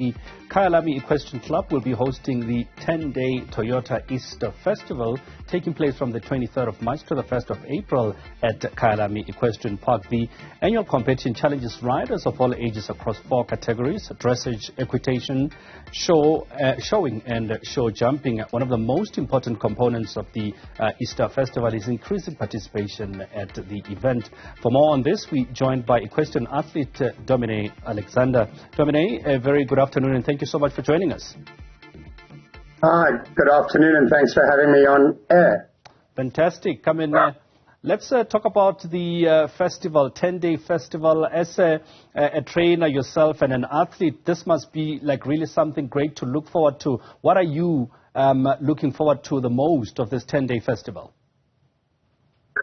The Kyalami Equestrian Club will be hosting the 10-day Toyota Easter Festival, taking place from the 23rd of March to the 1st of April at Kyalami Equestrian Park. The annual competition challenges riders of all ages across 4 categories: dressage, equitation, showing and show jumping. One of the most important components of the Easter Festival is increasing participation at the event. For more on this, we joined by equestrian athlete Dominey Alexander. Dominey, a very good afternoon, and thank you so much for joining us. Hi, good afternoon, and thanks for having me on air. Fantastic. Come in. Let's talk about the festival, 10-day festival. As a trainer yourself and an athlete, this must be like really something great to look forward to. What are you looking forward to the most of this 10-day festival?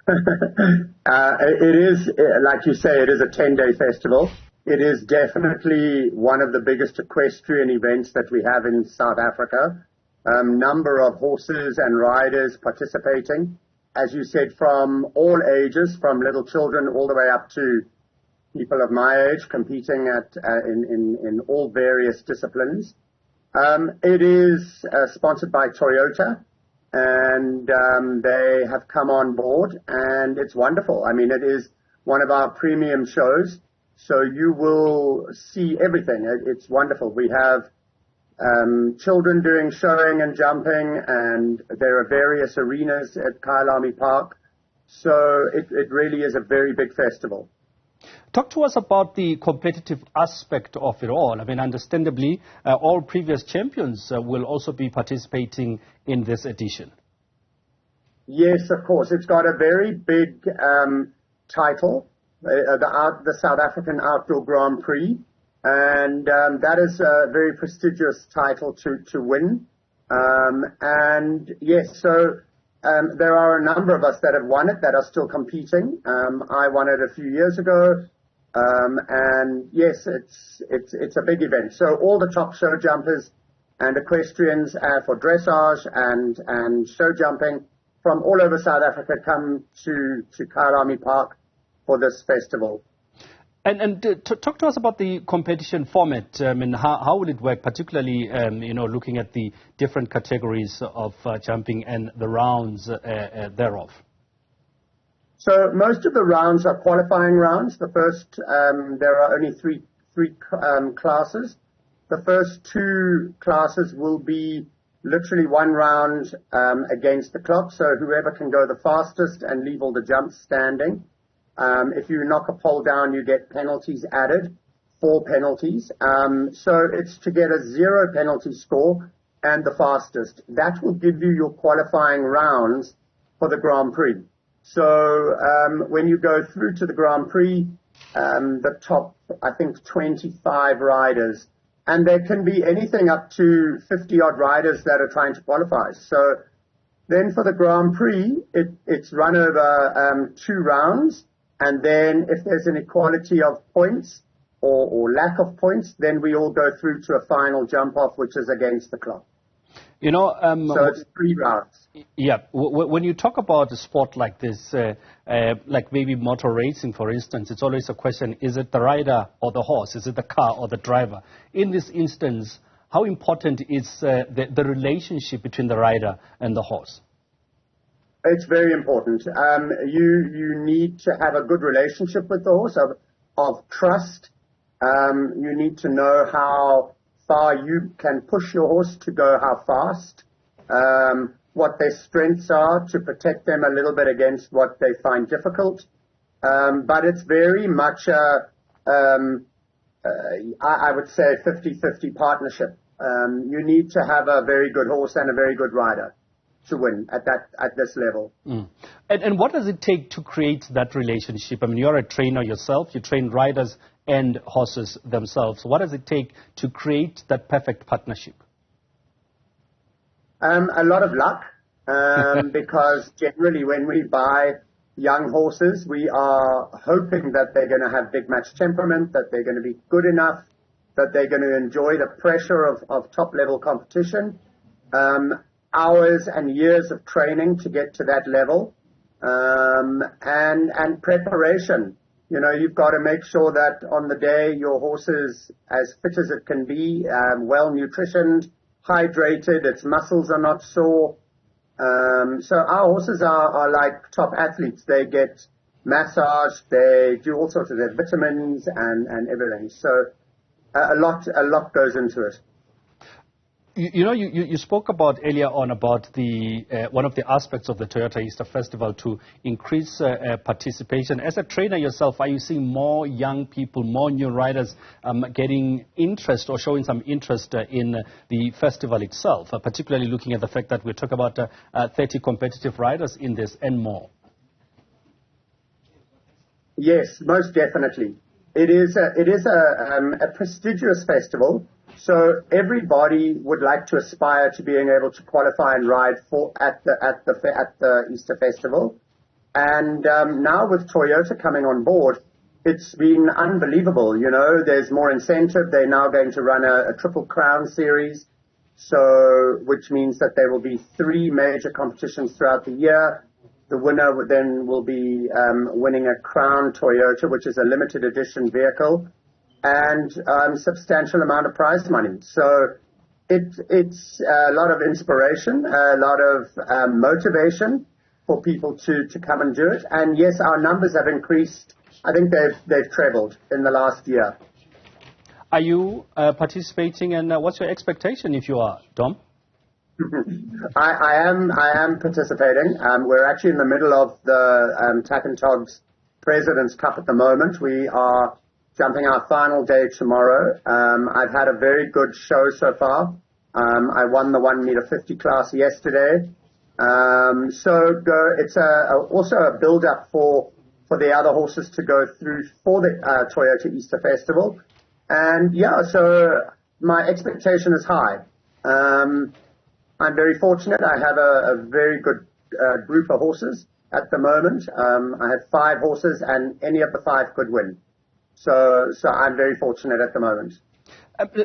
It is, like you say, it is a 10-day festival. It is definitely one of the biggest equestrian events that we have in South Africa. Number of horses and riders participating, as you said, from all ages, from little children all the way up to people of my age, competing in all various disciplines. It is sponsored by Toyota, and they have come on board, and it's wonderful. I mean, it is one of our premium shows. So you will see everything. It's wonderful. We have children doing showing and jumping, and there are various arenas at Kyalami Park. So it really is a very big festival. Talk to us about the competitive aspect of it all. I mean, understandably, all previous champions will also be participating in this edition. Yes, of course. It's got a very big title. The South African Outdoor Grand Prix, and that is a very prestigious title to win. And yes, so there are a number of us that have won it that are still competing. I won it a few years ago, and yes, it's a big event. So all the top show jumpers and equestrians for dressage and show jumping from all over South Africa come to Kyalami Park for this festival. And talk to us about the competition format. I mean, how will it work, particularly, looking at the different categories of jumping and the rounds thereof? So most of the rounds are qualifying rounds. The first, there are only three classes. The first 2 classes will be literally 1 round against the clock. So whoever can go the fastest and leave all the jumps standing. If you knock a pole down, you get penalties added, 4 penalties. So it's to get a 0 penalty score and the fastest. That will give you your qualifying rounds for the Grand Prix. So when you go through to the Grand Prix, the top, I think, 25 riders, and there can be anything up to 50-odd riders that are trying to qualify. So then for the Grand Prix, it's run over 2 rounds. And then if there's an equality of points or lack of points, then we all go through to a final jump-off, which is against the clock. So it's 3 rounds. Yeah. When you talk about a sport like this, like maybe motor racing, for instance, it's always a question, is it the rider or the horse? Is it the car or the driver? In this instance, how important is the relationship between the rider and the horse? It's very important. You need to have a good relationship with the horse of trust. You need to know how far you can push your horse to go how fast, what their strengths are to protect them a little bit against what they find difficult. But it's very much I would say 50-50 partnership. You need to have a very good horse and a very good rider to win at this level. And what does it take to create that relationship? I mean, you're a trainer yourself. You train riders and horses themselves. What does it take to create that perfect partnership? A lot of luck, because generally when we buy young horses, we are hoping that they're going to have big match temperament, that they're going to be good enough, that they're going to enjoy the pressure of top-level competition. Hours and years of training to get to that level, and preparation. You know, you've got to make sure that on the day your horse is as fit as it can be, well nutritioned, hydrated, its muscles are not sore. So our horses are like top athletes. They get massaged, they do all sorts of their vitamins and everything. So a lot goes into it. You spoke about earlier on about the one of the aspects of the Toyota Easter Festival to increase participation. As a trainer yourself, are you seeing more young people, more new riders getting interest or showing some interest in the festival itself, particularly looking at the fact that we talk about 30 competitive riders in this and more? Yes, most definitely. It is a prestigious festival. So everybody would like to aspire to being able to qualify and ride at the Easter Festival. And now with Toyota coming on board, it's been unbelievable. You know, there's more incentive. They're now going to run a Triple Crown series, so which means that there will be 3 major competitions throughout the year. The winner then will be winning a Crown Toyota, which is a limited edition vehicle, and substantial amount of prize money. So it's a lot of inspiration, a lot of motivation for people to come and do it. And yes, our numbers have increased. I think they've trebled in the last year. Are you participating, and what's your expectation if you are, Dom? I am participating. We're actually in the middle of the Tack and Tog's President's Cup at the moment. We are jumping our final day tomorrow. I've had a very good show so far. I won the 1 meter 50 class yesterday. It's also a build up for the other horses to go through for the Toyota Easter Festival. And yeah, so my expectation is high. I'm very fortunate. I have a very good group of horses at the moment. I have 5 horses, and any of the 5 could win. So I'm very fortunate at the moment.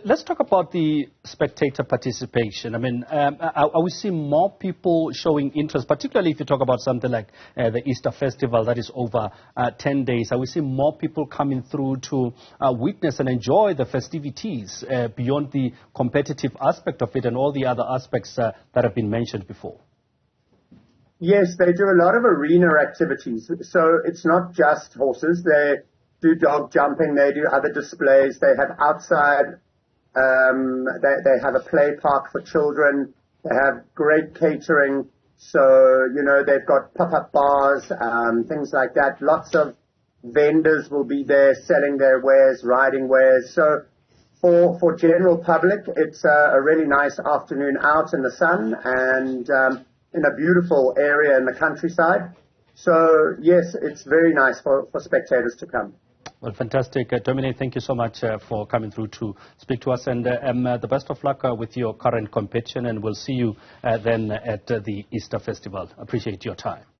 Let's talk about the spectator participation. I mean, are we seeing more people showing interest, particularly if you talk about something like the Easter Festival that is over 10 days? Are we seeing more people coming through to witness and enjoy the festivities beyond the competitive aspect of it and all the other aspects that have been mentioned before? Yes, they do a lot of arena activities. So it's not just horses. They do dog jumping, they do other displays, they have outside, they have a play park for children, they have great catering, so, you know, they've got pop-up bars, things like that. Lots of vendors will be there selling their wares, riding wares. So for general public, it's a really nice afternoon out in the sun and in a beautiful area in the countryside. So, yes, it's very nice for spectators to come. Well, fantastic. Dominey, thank you so much for coming through to speak to us. And the best of luck with your current competition. And we'll see you then at the Easter Festival. Appreciate your time.